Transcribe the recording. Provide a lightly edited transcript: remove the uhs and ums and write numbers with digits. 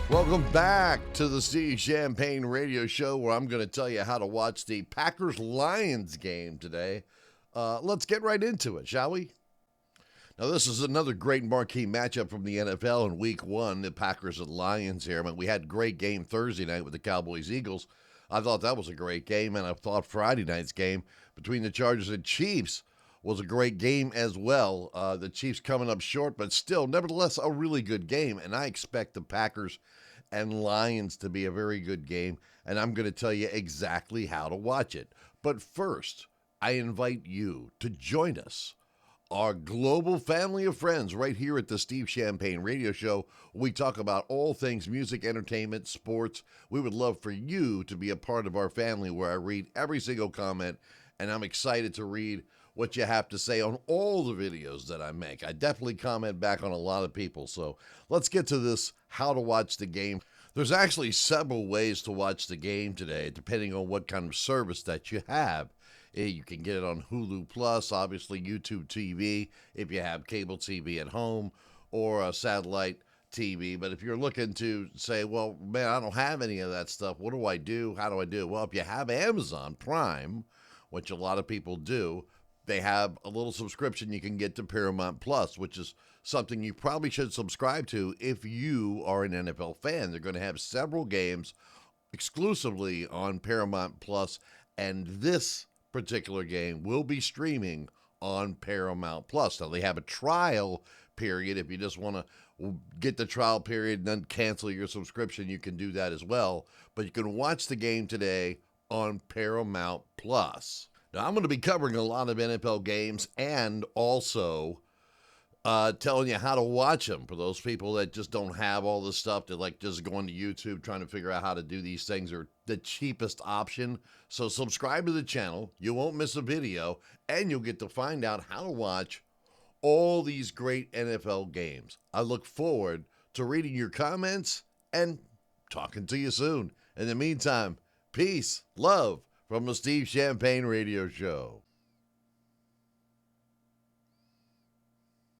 Welcome back to the Steve Champagne Radio Show, where I'm going to tell you how to watch the Packers-Lions game today. Let's get right into it, shall we? Now, this is another great marquee matchup from the NFL in Week 1, the Packers and Lions here. I mean, we had a great game Thursday night with the Cowboys-Eagles. I thought that was a great game, and I thought Friday night's game between the Chargers and Chiefs was a great game as well. The Chiefs coming up short, but still, nevertheless, a really good game, and I expect the Packers and Lions to be a very good game, and I'm going to tell you exactly how to watch it. But first, I invite you to join us, our global family of friends, right here at the Steve Champagne Radio Show. We talk about all things music, entertainment, sports. We would love for you to be a part of our family, where I read every single comment, and I'm excited to read what you have to say on all the videos that I make. I definitely comment back on a lot of people. So let's get to this, how to watch the game. There's actually several ways to watch the game today, depending on what kind of service that you have. You can get it on Hulu Plus, obviously YouTube TV, if you have cable TV at home, or a satellite TV. But if you're looking to say, well, man, I don't have any of that stuff, what do I do? How do I do it? Well, if you have Amazon Prime, which a lot of people do, they have a little subscription you can get to Paramount Plus, which is something you probably should subscribe to if you are an NFL fan. They're going to have several games exclusively on Paramount Plus, and this particular game will be streaming on Paramount Plus. Now, they have a trial period. If you just want to get the trial period and then cancel your subscription, you can do that as well. But you can watch the game today on Paramount Plus. Now, I'm going to be covering a lot of NFL games and also telling you how to watch them for those people that just don't have all this stuff. They're like just going to YouTube trying to figure out how to do these things, or the cheapest option. So subscribe to the channel. You won't miss a video, and you'll get to find out how to watch all these great NFL games. I look forward to reading your comments and talking to you soon. In the meantime, peace, love, from the Steve Champagne Radio Show.